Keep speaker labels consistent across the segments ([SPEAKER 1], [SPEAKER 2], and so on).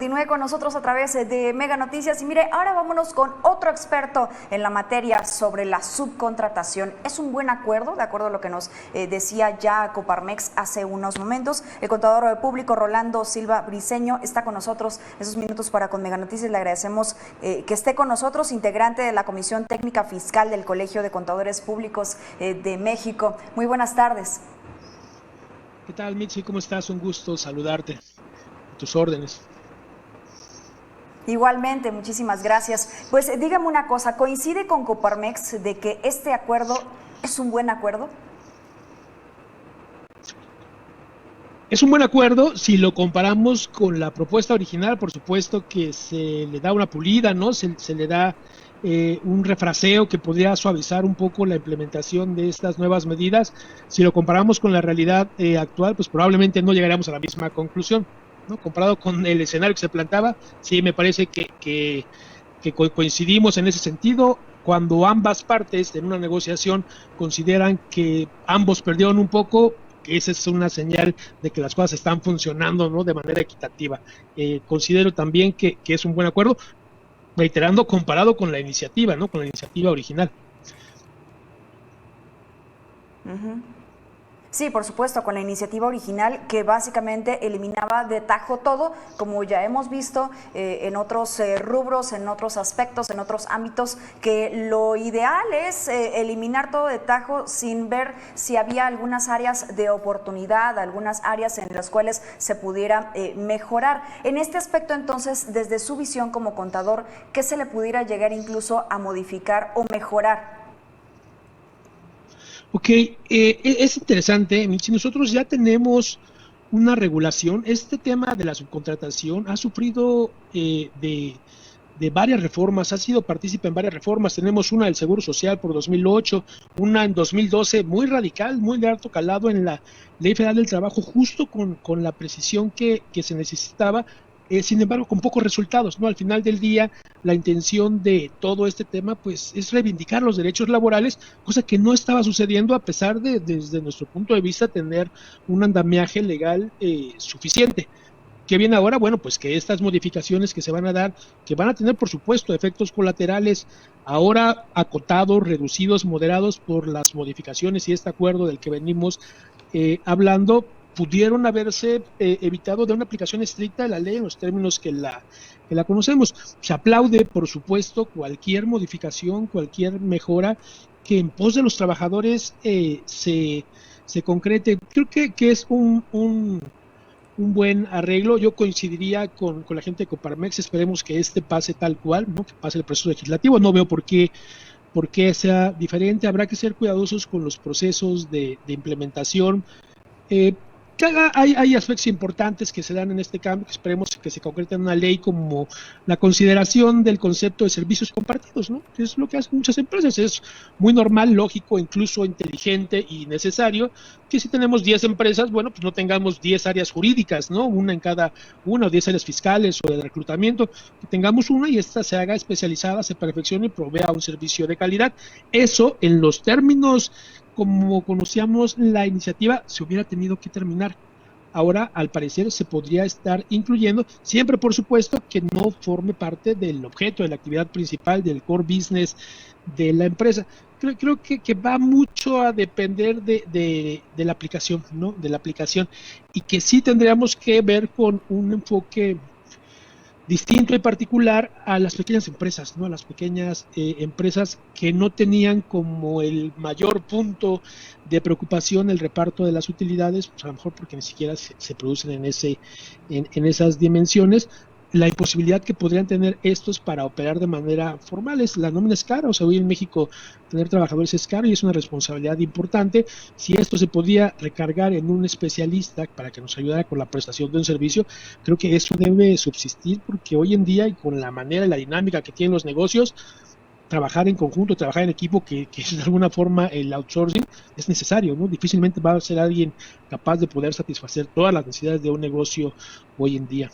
[SPEAKER 1] Continúe con nosotros a través de Mega Noticias y mire, ahora vámonos con otro experto en la materia sobre la subcontratación. ¿Es un buen acuerdo? De acuerdo a lo que nos decía ya Coparmex hace unos momentos, el contador público Rolando Silva Briceño está con nosotros esos minutos para con Mega Noticias. Le agradecemos que esté con nosotros, integrante de la Comisión Técnica Fiscal del Colegio de Contadores Públicos de México. Muy buenas tardes.
[SPEAKER 2] ¿Qué tal, Mitzi? ¿Cómo estás? Un gusto saludarte. A tus órdenes.
[SPEAKER 1] Igualmente, muchísimas gracias. Pues dígame una cosa, ¿coincide con Coparmex de que este acuerdo es un buen acuerdo?
[SPEAKER 2] Es un buen acuerdo si lo comparamos con la propuesta original. Por supuesto que se le da una pulida, ¿no? Se le da un refraseo que podría suavizar un poco la implementación de estas nuevas medidas. Si lo comparamos con la realidad actual, pues probablemente no llegaríamos a la misma conclusión, ¿no? Comparado con el escenario que se plantaba, sí me parece que coincidimos en ese sentido. Cuando ambas partes en una negociación consideran que ambos perdieron un poco, que esa es una señal de que las cosas están funcionando, ¿no?, de manera equitativa. Considero también que es un buen acuerdo, reiterando, comparado con la iniciativa, ¿no?, con la iniciativa original.
[SPEAKER 1] Sí, por supuesto, con la iniciativa original que básicamente eliminaba de tajo todo, como ya hemos visto en otros rubros, en otros aspectos, en otros ámbitos, que lo ideal es eliminar todo de tajo sin ver si había algunas áreas de oportunidad, algunas áreas en las cuales se pudiera mejorar. En este aspecto, entonces, desde su visión como contador, ¿qué se le pudiera llegar incluso a modificar o mejorar?
[SPEAKER 2] Ok, es interesante, si nosotros ya tenemos una regulación. Este tema de la subcontratación ha sufrido de varias reformas, ha sido partícipe en varias reformas. Tenemos una del Seguro Social por 2008, una en 2012 muy radical, muy de alto calado en la Ley Federal del Trabajo, justo con la precisión que se necesitaba. Sin embargo, con pocos resultados, ¿no? Al final del día, la intención de todo este tema, pues, es reivindicar los derechos laborales, cosa que no estaba sucediendo a pesar de, desde nuestro punto de vista, tener un andamiaje legal suficiente. ¿Qué viene ahora? Bueno, pues que estas modificaciones que se van a dar, que van a tener, por supuesto, efectos colaterales, ahora acotados, reducidos, moderados por las modificaciones y este acuerdo del que venimos hablando, pudieron haberse evitado de una aplicación estricta de la ley en los términos que la conocemos. Se aplaude, por supuesto, cualquier modificación, cualquier mejora que en pos de los trabajadores se concrete. Creo que es un buen arreglo. Yo coincidiría con la gente de Coparmex. Esperemos que este pase tal cual, ¿no?, que pase el proceso legislativo. No veo por qué sea diferente. Habrá que ser cuidadosos con los procesos de implementación. Hay aspectos importantes que se dan en este cambio, que esperemos que se concrete en una ley, como la consideración del concepto de servicios compartidos, ¿no?, que es lo que hacen muchas empresas. Es muy normal, lógico, incluso inteligente y necesario que si tenemos 10 empresas, bueno, pues no tengamos 10 áreas jurídicas, ¿no?, una en cada una, o 10 áreas fiscales o de reclutamiento, que tengamos una y esta se haga especializada, se perfeccione y provea un servicio de calidad. Eso, en los términos como conocíamos la iniciativa, se hubiera tenido que terminar. Ahora, al parecer, se podría estar incluyendo, siempre, por supuesto, que no forme parte del objeto de la actividad principal, del core business de la empresa. Creo que va mucho a depender de la aplicación, ¿no?, de la aplicación, y que sí tendríamos que ver con un enfoque distinto y particular a las pequeñas empresas, ¿no?, a las pequeñas empresas que no tenían como el mayor punto de preocupación el reparto de las utilidades, pues a lo mejor porque ni siquiera se producen en esas dimensiones. La imposibilidad que podrían tener estos para operar de manera formal la nómina es cara. O sea, hoy en México tener trabajadores es caro y es una responsabilidad importante. Si esto se podía recargar en un especialista para que nos ayudara con la prestación de un servicio, creo que eso debe subsistir, porque hoy en día, y con la manera y la dinámica que tienen los negocios, trabajar en conjunto, trabajar en equipo, que es de alguna forma el outsourcing, es necesario, ¿no? Difícilmente va a ser alguien capaz de poder satisfacer todas las necesidades de un negocio hoy en día.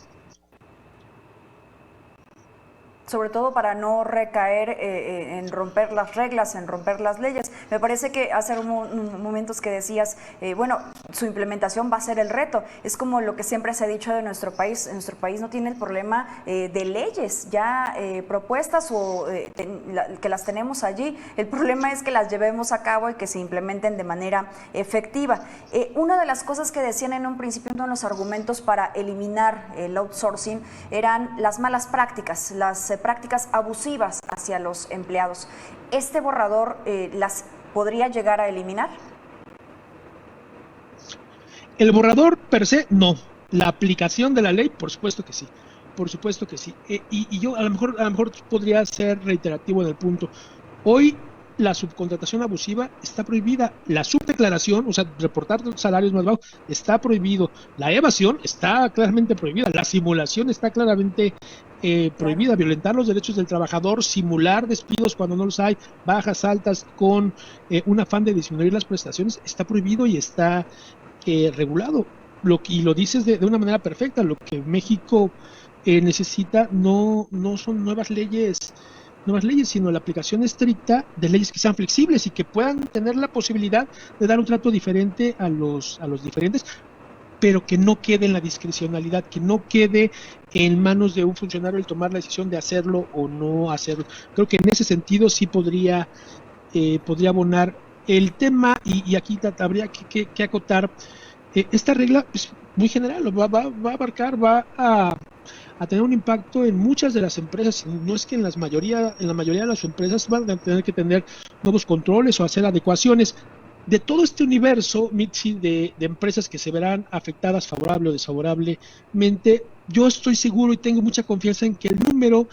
[SPEAKER 1] sobre todo para no recaer en romper las reglas, en romper las leyes. Me parece que hace momentos que decías, bueno, su implementación va a ser el reto. Es como lo que siempre se ha dicho de nuestro país. Nuestro país no tiene el problema de leyes ya propuestas o que las tenemos allí. El problema es que las llevemos a cabo y que se implementen de manera efectiva. Una de las cosas que decían en un principio, uno de los argumentos para eliminar el outsourcing eran las malas prácticas, las prácticas abusivas hacia los empleados. ¿Este borrador las podría llegar a eliminar?
[SPEAKER 2] El borrador per se, no. La aplicación de la ley, por supuesto que sí. Por supuesto que sí. Y yo a lo mejor podría ser reiterativo en el punto. Hoy la subcontratación abusiva está prohibida. La subdeclaración, o sea, reportar salarios más bajos, está prohibido. La evasión está claramente prohibida. La simulación está claramente prohibida. Violentar los derechos del trabajador, simular despidos cuando no los hay, bajas, altas, con un afán de disminuir las prestaciones, está prohibido y está regulado. Y lo dices de una manera perfecta. Lo que México necesita no son nuevas leyes, sino la aplicación estricta de leyes que sean flexibles y que puedan tener la posibilidad de dar un trato diferente a los diferentes, pero que no quede en la discrecionalidad, que no quede en manos de un funcionario el tomar la decisión de hacerlo o no hacerlo. Creo que en ese sentido sí podría abonar el tema, y aquí habría que acotar esta regla, pues, muy general, va a abarcar, va a tener un impacto en muchas de las empresas. No es que en la mayoría de las empresas van a tener que tener nuevos controles o hacer adecuaciones. De todo este universo, Mitzi, de empresas que se verán afectadas favorable o desfavorablemente, yo estoy seguro y tengo mucha confianza en que el número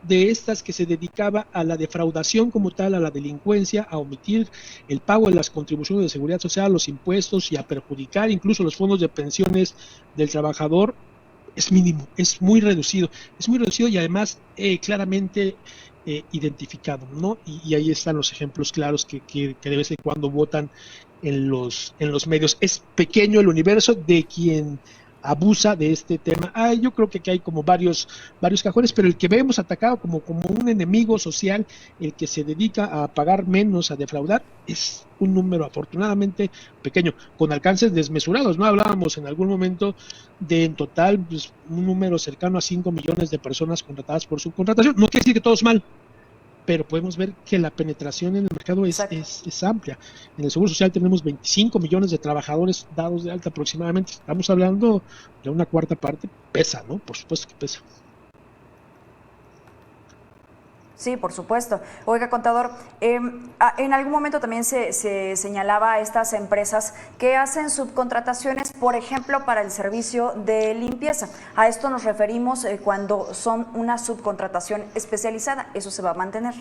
[SPEAKER 2] de estas que se dedicaba a la defraudación como tal, a la delincuencia, a omitir el pago de las contribuciones de seguridad social, los impuestos y a perjudicar incluso los fondos de pensiones del trabajador, es mínimo, es muy reducido y además claramente identificado, ¿no? Y ahí están los ejemplos claros que de vez en cuando votan en los medios. Es pequeño el universo de quien abusa de este tema. Yo creo que aquí hay como varios cajones, pero el que vemos atacado como un enemigo social, el que se dedica a pagar menos, a defraudar, es un número afortunadamente pequeño, con alcances desmesurados, ¿no? Hablábamos en algún momento de en total pues, un número cercano a 5 millones de personas contratadas por subcontratación. No quiere decir que todo es mal, pero podemos ver que la penetración en el mercado es amplia. En el Seguro Social tenemos 25 millones de trabajadores dados de alta aproximadamente. Estamos hablando de una cuarta parte. Pesa, ¿no? Por supuesto que pesa.
[SPEAKER 1] Sí, por supuesto. Oiga, contador, en algún momento también se señalaba a estas empresas que hacen subcontrataciones, por ejemplo, para el servicio de limpieza. A esto nos referimos cuando son una subcontratación especializada. ¿Eso se va a mantener?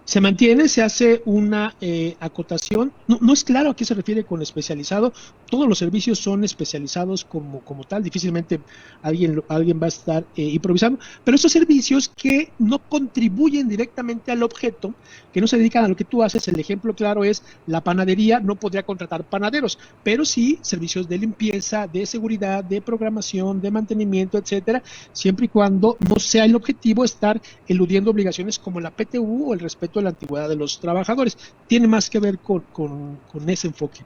[SPEAKER 2] Se mantiene, se hace una acotación. No es claro a qué se refiere con especializado. Todos los servicios son especializados como tal. Difícilmente alguien va a estar improvisando. Pero esos servicios que no contribuyen directamente al objeto, que no se dedican a lo que tú haces, el ejemplo claro es la panadería, no podría contratar panaderos, pero sí servicios de limpieza, de seguridad, de programación, de mantenimiento, etcétera, siempre y cuando no sea el objetivo estar eludiendo obligaciones como la PTU o el respeto a la antigüedad de los trabajadores. Tiene más que ver con ese enfoque.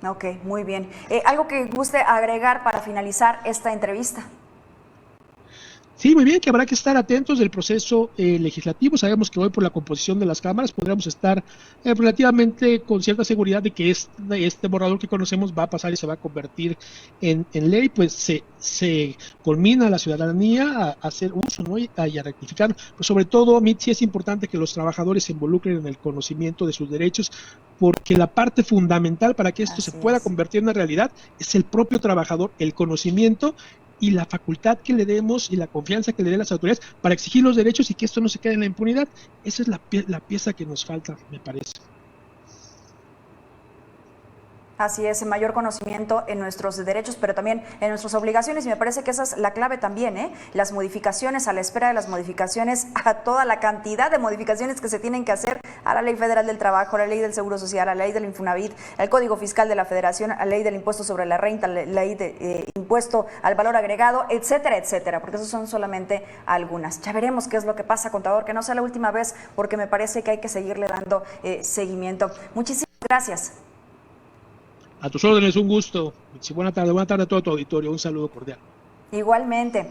[SPEAKER 1] Ok, muy bien. ¿Algo que guste agregar para finalizar esta entrevista?
[SPEAKER 2] Sí, muy bien, que habrá que estar atentos del proceso legislativo. Sabemos que hoy por la composición de las cámaras podríamos estar relativamente con cierta seguridad de que este borrador que conocemos va a pasar y se va a convertir en ley, pues se culmina a la ciudadanía a hacer uso, ¿no? y a rectificar. Pero sobre todo, sí es importante que los trabajadores se involucren en el conocimiento de sus derechos, porque la parte fundamental para que esto se pueda convertir en una realidad es el propio trabajador, el conocimiento y la facultad que le demos y la confianza que le den las autoridades para exigir los derechos y que esto no se quede en la impunidad. Esa es la pieza que nos falta, me parece.
[SPEAKER 1] Así es, mayor conocimiento en nuestros derechos, pero también en nuestras obligaciones, y me parece que esa es la clave también, ¿eh? Las modificaciones, a la espera de las modificaciones, a toda la cantidad de modificaciones que se tienen que hacer a la Ley Federal del Trabajo, a la Ley del Seguro Social, a la Ley del Infonavit, al Código Fiscal de la Federación, a la Ley del Impuesto sobre la Renta, a la Ley de Impuesto al Valor Agregado, etcétera, etcétera, porque esas son solamente algunas. Ya veremos qué es lo que pasa, contador, que no sea la última vez, porque me parece que hay que seguirle dando seguimiento. Muchísimas gracias.
[SPEAKER 2] A tus órdenes, un gusto. Buena tarde a todo tu auditorio. Un saludo cordial.
[SPEAKER 1] Igualmente.